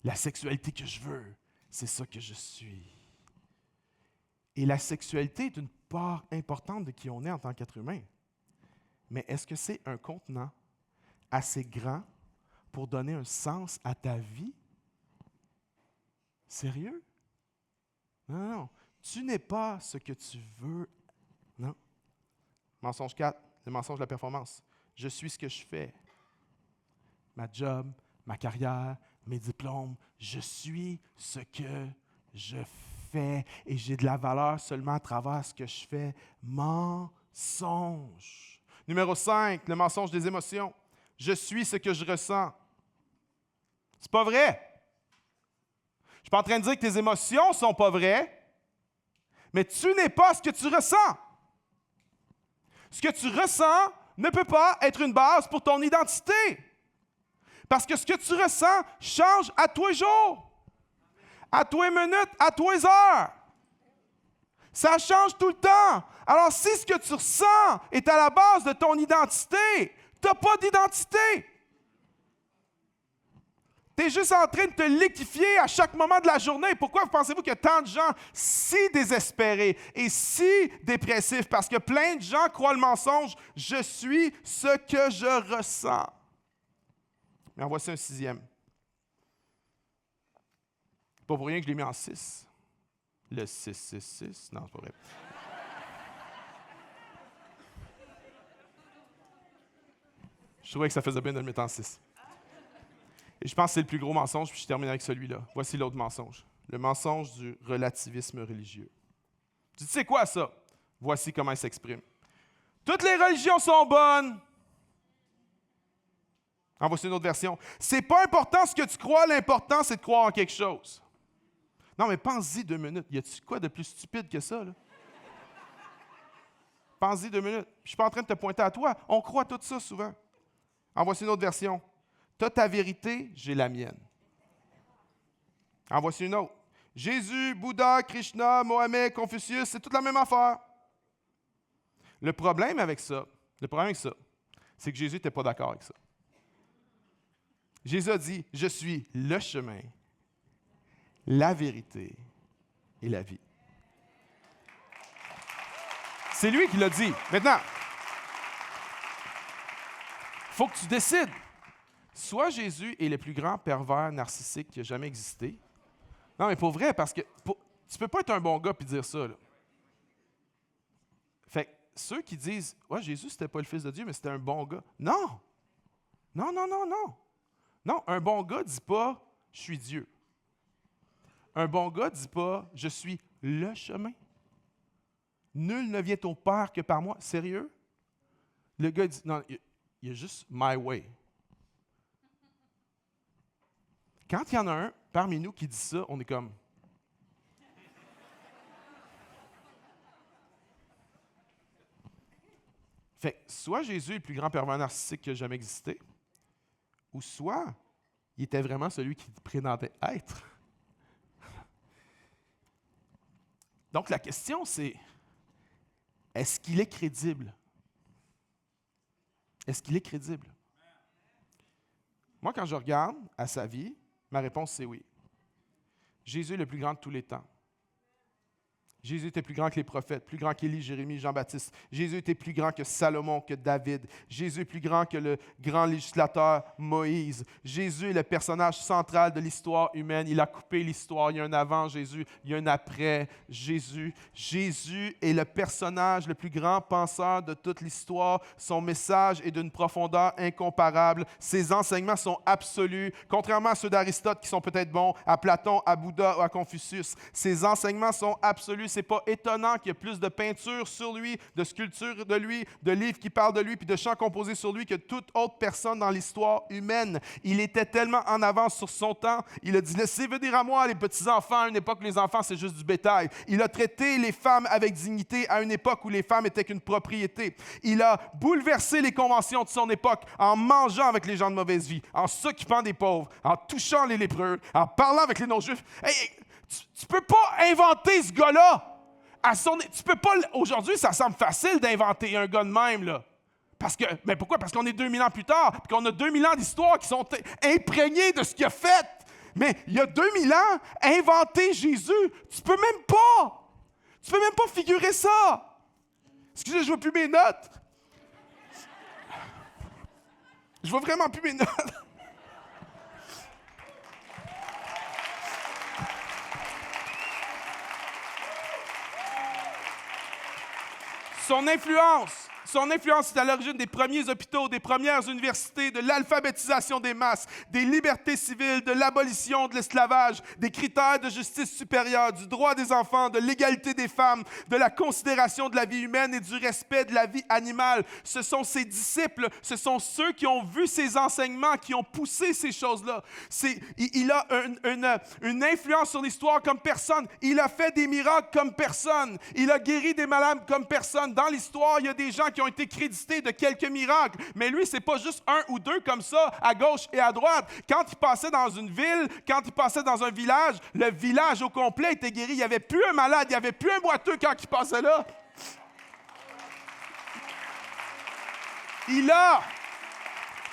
La sexualité que je veux, c'est ça que je suis. Et la sexualité est une part importante de qui on est en tant qu'être humain. Mais est-ce que c'est un contenant assez grand pour donner un sens à ta vie? Sérieux? Non. Tu n'es pas ce que tu veux. Non. Mensonge 4, le mensonge de la performance. Je suis ce que je fais. Ma job, ma carrière, mes diplômes, je suis ce que je fais et j'ai de la valeur seulement à travers ce que je fais. Mensonge. Numéro 5, le mensonge des émotions. Je suis ce que je ressens. C'est pas vrai. Je ne suis pas en train de dire que tes émotions ne sont pas vraies, Mais tu n'es pas ce que tu ressens. Ce que tu ressens ne peut pas être une base pour ton identité. Parce que ce que tu ressens change à tous les jours, à tous les minutes, à tous les heures. Ça change tout le temps. Alors, si ce que tu ressens est à la base de ton identité, tu n'as pas d'identité. Tu es juste en train de te liquéfier à chaque moment de la journée. Pourquoi pensez-vous qu'il y a tant de gens si désespérés et si dépressifs? Parce que plein de gens croient le mensonge. Je suis ce que je ressens. Mais en voici un sixième. Pas pour rien que je l'ai mis en 6. Le 666. Non, c'est pas vrai. Je trouvais que ça faisait bien de le mettre en 6. Et je pense que c'est le plus gros mensonge, puis je termine avec celui-là. Voici l'autre mensonge. Le mensonge du relativisme religieux. Tu sais quoi ça? Voici comment il s'exprime. Toutes les religions sont bonnes. En voici une autre version. C'est pas important ce que tu crois, l'important c'est de croire en quelque chose. Non, mais pense-y 2 minutes. Y a-tu quoi de plus stupide que ça, là? Pense-y 2 minutes. Je suis pas en train de te pointer à toi. On croit tout ça souvent. En voici une autre version. Tu as ta vérité, j'ai la mienne. En voici une autre. Jésus, Bouddha, Krishna, Mohamed, Confucius, c'est toute la même affaire. Le problème avec ça, c'est que Jésus n'était pas d'accord avec ça. Jésus a dit, je suis le chemin, la vérité et la vie. C'est lui qui l'a dit. Maintenant, il faut que tu décides. Soit Jésus est le plus grand pervers narcissique qui a jamais existé. Non, mais pour vrai, parce que tu peux pas être un bon gars et dire ça. Là. Fait que ceux qui disent « Ouais, Jésus, c'était pas le Fils de Dieu, mais c'était un bon gars. » Non! Non, non, non, non. Non, un bon gars ne dit pas « Je suis Dieu ». Un bon gars ne dit pas « Je suis le chemin ». Nul ne vient au Père que par moi. Sérieux? Le gars dit « Non, il y a juste my way ». Quand il y en a un parmi nous qui dit ça, on est comme... Fait que soit Jésus est le plus grand pervers narcissique qui a jamais existé, ou soit il était vraiment celui qui prétendait être. Donc la question c'est, est-ce qu'il est crédible? Est-ce qu'il est crédible? Moi, quand je regarde à sa vie, ma réponse, c'est oui. Jésus est le plus grand de tous les temps. Jésus était plus grand que les prophètes, plus grand qu'Élie, Jérémie, Jean-Baptiste. Jésus était plus grand que Salomon, que David. Jésus est plus grand que le grand législateur Moïse. Jésus est le personnage central de l'histoire humaine. Il a coupé l'histoire. Il y a un avant Jésus, il y a un après Jésus. Jésus est le personnage le plus grand penseur de toute l'histoire. Son message est d'une profondeur incomparable. Ses enseignements sont absolus, contrairement à ceux d'Aristote qui sont peut-être bons, à Platon, à Bouddha ou à Confucius. Ses enseignements sont absolus. C'est pas étonnant qu'il y ait plus de peintures sur lui, de sculptures de lui, de livres qui parlent de lui, puis de chants composés sur lui que toute autre personne dans l'histoire humaine. Il était tellement en avance sur son temps. Il a dit « Laissez venir à moi les petits-enfants » à une époque où les enfants, c'est juste du bétail. Il a traité les femmes avec dignité à une époque où les femmes étaient qu'une propriété. Il a bouleversé les conventions de son époque en mangeant avec les gens de mauvaise vie, en s'occupant des pauvres, en touchant les lépreux, en parlant avec les non-juifs. Hey, tu peux pas inventer ce gars-là. Tu peux pas. Aujourd'hui, ça semble facile d'inventer un gars de même, là. Mais pourquoi? Parce qu'on est 2000 ans plus tard, puis qu'on a 2000 ans d'histoire qui sont imprégnés de ce qu'il a fait. Mais il y a 2000 ans, inventer Jésus, tu peux même pas. Tu peux même pas figurer ça. Excusez, je vois plus mes notes. Je vois vraiment plus mes notes. Son influence est à l'origine des premiers hôpitaux, des premières universités, de l'alphabétisation des masses, des libertés civiles, de l'abolition de l'esclavage, des critères de justice supérieure, du droit des enfants, de l'égalité des femmes, de la considération de la vie humaine et du respect de la vie animale. Ce sont ses disciples, ce sont ceux qui ont vu ses enseignements, qui ont poussé ces choses-là. Il a une influence sur l'histoire comme personne. Il a fait des miracles comme personne. Il a guéri des malades comme personne. Dans l'histoire, il y a des gens qui ont été crédités de quelques miracles. Mais lui, c'est pas juste un ou deux comme ça, à gauche et à droite. Quand il passait dans une ville, quand il passait dans un village, le village au complet était guéri. Il n'y avait plus un malade, il n'y avait plus un boiteux quand il passait là. Il a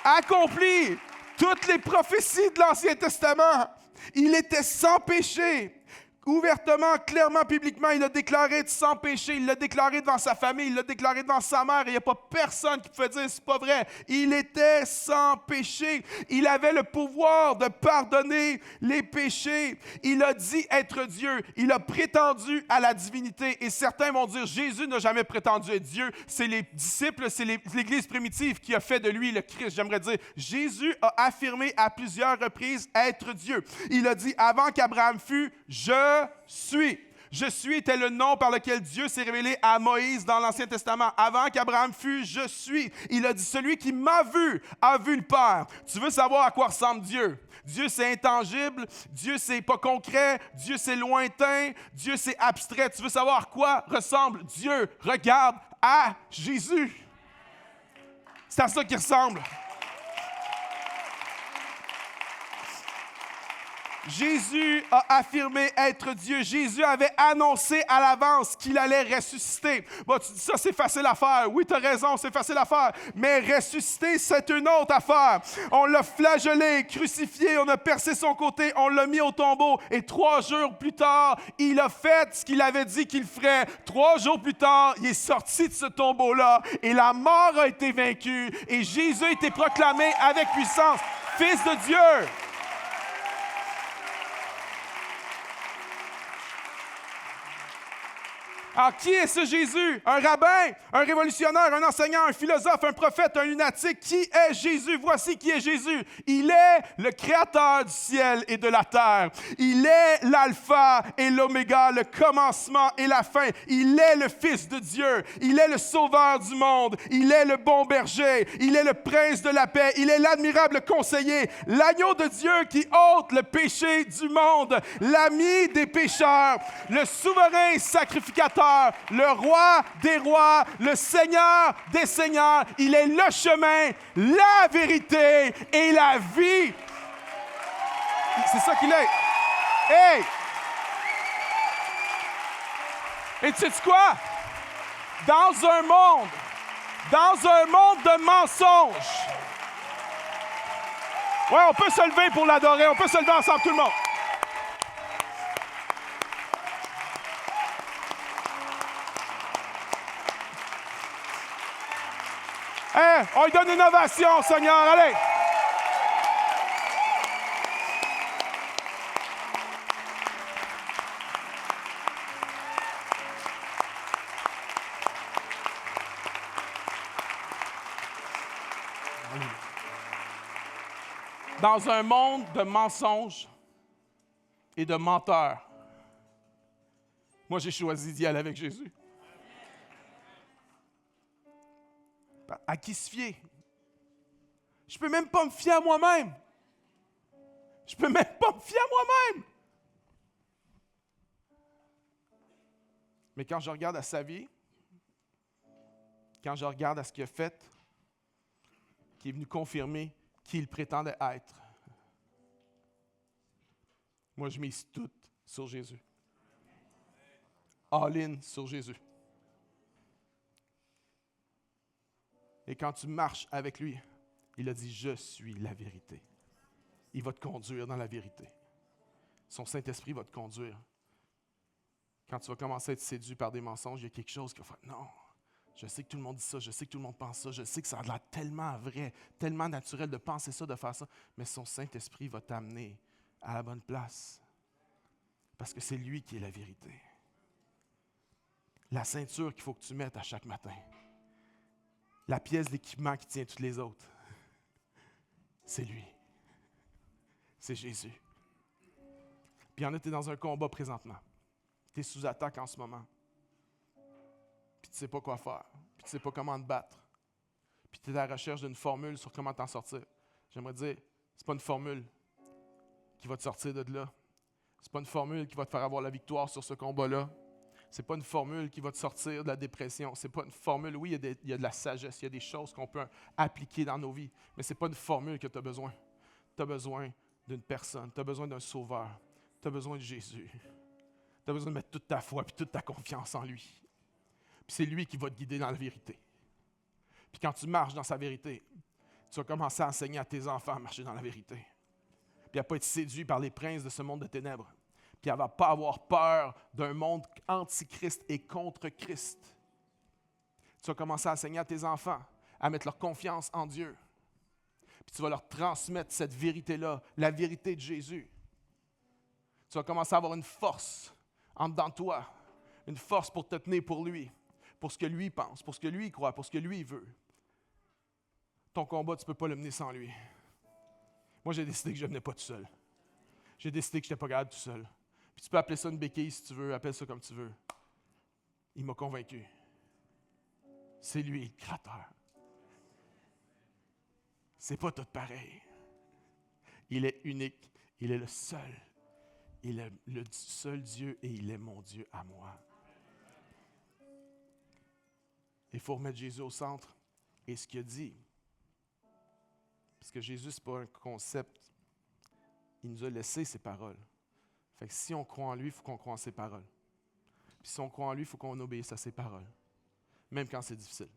accompli toutes les prophéties de l'Ancien Testament. Il était sans péché. Ouvertement, clairement, publiquement, il a déclaré être sans péché. Il l'a déclaré devant sa famille, il l'a déclaré devant sa mère. Il n'y a pas personne qui pouvait dire c'est pas vrai. Il était sans péché. Il avait le pouvoir de pardonner les péchés. Il a dit être Dieu. Il a prétendu à la divinité. Et certains vont dire Jésus n'a jamais prétendu être Dieu. C'est les disciples, c'est l'Église primitive qui a fait de lui le Christ. J'aimerais dire Jésus a affirmé à plusieurs reprises être Dieu. Il a dit avant qu'Abraham fût, je suis. Je suis était le nom par lequel Dieu s'est révélé à Moïse dans l'Ancien Testament. Avant qu'Abraham fût, je suis. Il a dit, celui qui m'a vu a vu le Père. Tu veux savoir à quoi ressemble Dieu? Dieu, c'est intangible. Dieu, c'est pas concret. Dieu, c'est lointain. Dieu, c'est abstrait. Tu veux savoir à quoi ressemble Dieu? Regarde à Jésus. C'est à ça qu'il ressemble. Jésus a affirmé être Dieu. Jésus avait annoncé à l'avance qu'il allait ressusciter. Bon, tu dis ça, c'est facile à faire. Oui, tu as raison, c'est facile à faire. Mais ressusciter, c'est une autre affaire. On l'a flagellé, crucifié, on a percé son côté, on l'a mis au tombeau. Et 3 jours plus tard, il a fait ce qu'il avait dit qu'il ferait. 3 jours plus tard, il est sorti de ce tombeau-là. Et la mort a été vaincue. Et Jésus a été proclamé avec puissance Fils de Dieu. Alors, qui est ce Jésus? Un rabbin, un révolutionnaire, un enseignant, un philosophe, un prophète, un lunatique. Qui est Jésus? Voici qui est Jésus. Il est le créateur du ciel et de la terre. Il est l'alpha et l'oméga, le commencement et la fin. Il est le Fils de Dieu. Il est le sauveur du monde. Il est le bon berger. Il est le prince de la paix. Il est l'admirable conseiller. L'agneau de Dieu qui ôte le péché du monde. L'ami des pécheurs. Le souverain sacrificateur. Le roi des rois, le Seigneur des seigneurs. Il est le chemin, la vérité et la vie. C'est ça qu'il est. Hey! Et tu sais quoi? Dans un monde de mensonges. Ouais, on peut se lever pour l'adorer. On peut se lever ensemble, tout le monde. Hein? On lui donne une ovation, Seigneur. Allez! Dans un monde de mensonges et de menteurs, moi, j'ai choisi d'y aller avec Jésus. À qui se fier? Je ne peux même pas me fier à moi-même. Je ne peux même pas me fier à moi-même. Mais quand je regarde à sa vie, quand je regarde à ce qu'il a fait, qui est venu confirmer qui il prétendait être, moi, je mise tout sur Jésus. All-in sur Jésus. Et quand tu marches avec lui, il a dit, je suis la vérité. Il va te conduire dans la vérité. Son Saint-Esprit va te conduire. Quand tu vas commencer à être séduit par des mensonges, il y a quelque chose qui va faire, non, je sais que tout le monde dit ça, je sais que tout le monde pense ça, je sais que ça a l'air tellement vrai, tellement naturel de penser ça, de faire ça, mais son Saint-Esprit va t'amener à la bonne place. Parce que c'est lui qui est la vérité. La ceinture qu'il faut que tu mettes à chaque matin. la pièce d'équipement qui tient toutes les autres. C'est lui. C'est Jésus. Puis il y en a, tu es dans un combat présentement. Tu es sous attaque en ce moment. Puis tu ne sais pas quoi faire. Puis tu ne sais pas comment te battre. Puis tu es à la recherche d'une formule sur comment t'en sortir. J'aimerais te dire, ce n'est pas une formule qui va te sortir de là. Ce n'est pas une formule qui va te faire avoir la victoire sur ce combat-là. Ce n'est pas une formule qui va te sortir de la dépression. Ce n'est pas une formule, oui, il y a de la sagesse, il y a des choses qu'on peut appliquer dans nos vies, mais ce n'est pas une formule que tu as besoin. Tu as besoin d'une personne, tu as besoin d'un sauveur, tu as besoin de Jésus. Tu as besoin de mettre toute ta foi et toute ta confiance en lui. Puis c'est lui qui va te guider dans la vérité. Puis quand tu marches dans sa vérité, tu vas commencer à enseigner à tes enfants à marcher dans la vérité. Puis à ne pas être séduit par les princes de ce monde de ténèbres. Puis elle ne va pas avoir peur d'un monde anti-Christ et contre Christ. Tu vas commencer à enseigner à tes enfants à mettre leur confiance en Dieu. Puis tu vas leur transmettre cette vérité-là, la vérité de Jésus. Tu vas commencer à avoir une force en dedans de toi, une force pour te tenir pour lui, pour ce que lui pense, pour ce que lui croit, pour ce que lui veut. Ton combat, tu ne peux pas le mener sans lui. Moi, j'ai décidé que je ne venais pas tout seul. J'ai décidé que je n'étais pas capable tout seul. Puis tu peux appeler ça une béquille si tu veux, appelle ça comme tu veux. Il m'a convaincu. C'est lui le créateur. C'est pas tout pareil. Il est unique. Il est le seul. Il est le seul Dieu et il est mon Dieu à moi. Il faut remettre Jésus au centre et ce qu'il a dit. Parce que Jésus, ce n'est pas un concept. Il nous a laissé ses paroles. Fait que si on croit en lui, il faut qu'on croie en ses paroles. Puis si on croit en lui, il faut qu'on obéisse à ses paroles. Même quand c'est difficile.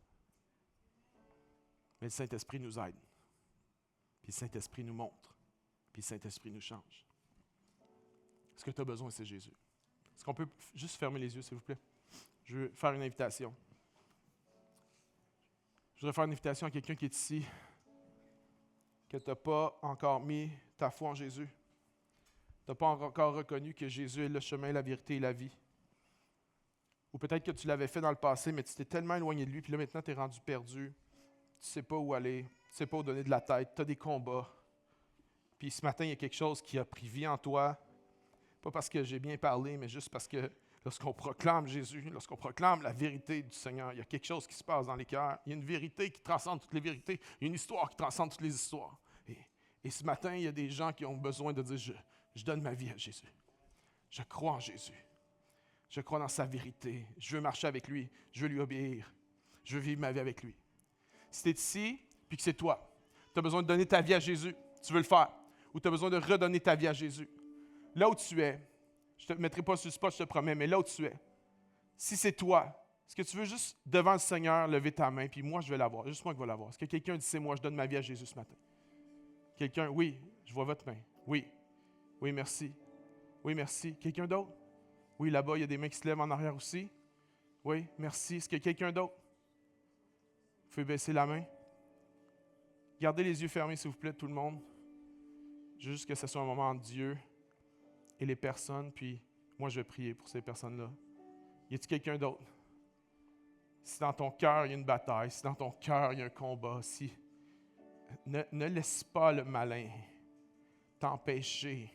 Mais le Saint-Esprit nous aide. Puis le Saint-Esprit nous montre. Puis le Saint-Esprit nous change. Ce que tu as besoin, c'est Jésus. Est-ce qu'on peut juste fermer les yeux, s'il vous plaît? Je veux faire une invitation. Je voudrais faire une invitation à quelqu'un qui est ici, que tu n'as pas encore mis ta foi en Jésus. Tu n'as pas encore reconnu que Jésus est le chemin, la vérité et la vie. Ou peut-être que tu l'avais fait dans le passé, mais tu t'es tellement éloigné de lui, puis là maintenant tu es rendu perdu. Tu ne sais pas où aller, tu ne sais pas où donner de la tête, tu as des combats. Puis ce matin, il y a quelque chose qui a pris vie en toi. Pas parce que j'ai bien parlé, mais juste parce que lorsqu'on proclame Jésus, lorsqu'on proclame la vérité du Seigneur, il y a quelque chose qui se passe dans les cœurs. Il y a une vérité qui transcende toutes les vérités. Il y a une histoire qui transcende toutes les histoires. Et ce matin, il y a des gens qui ont besoin de dire, je donne ma vie à Jésus. Je crois en Jésus. Je crois dans sa vérité. Je veux marcher avec lui. Je veux lui obéir. Je veux vivre ma vie avec lui. Si tu es ici, puis que c'est toi, tu as besoin de donner ta vie à Jésus, tu veux le faire, ou tu as besoin de redonner ta vie à Jésus. Là où tu es, je ne te mettrai pas sur le spot, je te promets, mais là où tu es, si c'est toi, est-ce que tu veux juste, devant le Seigneur, lever ta main, puis moi, je vais l'avoir, juste moi qui vais l'avoir. Est-ce que quelqu'un dit, c'est moi, je donne ma vie à Jésus ce matin? Quelqu'un, oui, je vois votre main. Oui, oui, merci. Oui, merci. Quelqu'un d'autre? Oui, là-bas, il y a des mains qui se lèvent en arrière aussi. Oui, merci. Est-ce qu'il y a quelqu'un d'autre? Vous pouvez baisser la main. Gardez les yeux fermés, s'il vous plaît, tout le monde. Juste que ce soit un moment entre Dieu et les personnes, puis moi, je vais prier pour ces personnes-là. Y a-t-il quelqu'un d'autre? Si dans ton cœur, il y a une bataille, si dans ton cœur, il y a un combat, si... Ne laisse pas le malin t'empêcher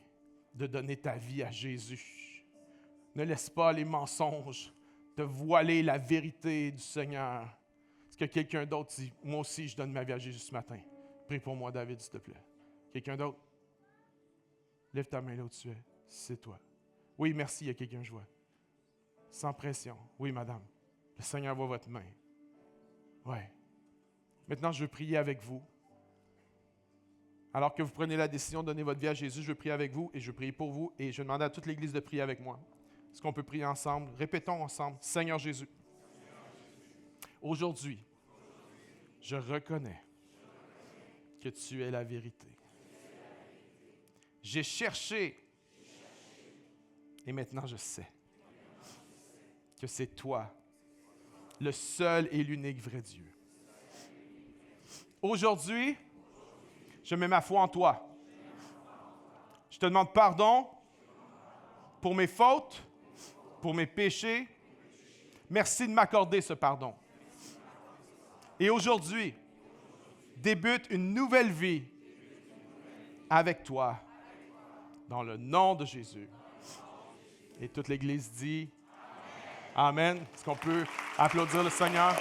de donner ta vie à Jésus. Ne laisse pas les mensonges te voiler la vérité du Seigneur. Est-ce que quelqu'un d'autre dit, moi aussi, je donne ma vie à Jésus ce matin? Prie pour moi, David, s'il te plaît. Quelqu'un d'autre? Lève ta main là où tu es, si c'est toi. Oui, merci, il y a quelqu'un, je vois. Sans pression. Oui, madame. Le Seigneur voit votre main. Oui. Maintenant, je veux prier avec vous. Alors que vous prenez la décision de donner votre vie à Jésus, je veux prier avec vous et je veux prier pour vous et je vais demander à toute l'Église de prier avec moi. Est-ce qu'on peut prier ensemble? Répétons ensemble. Seigneur Jésus, aujourd'hui, je reconnais que tu es la vérité. J'ai cherché et maintenant je sais que c'est toi, le seul et l'unique vrai Dieu. Aujourd'hui, je mets ma foi en toi. Je te demande pardon pour mes fautes, pour mes péchés. Merci de m'accorder ce pardon. Et aujourd'hui, débute une nouvelle vie avec toi, dans le nom de Jésus. Et toute l'Église dit Amen. Est-ce qu'on peut applaudir le Seigneur?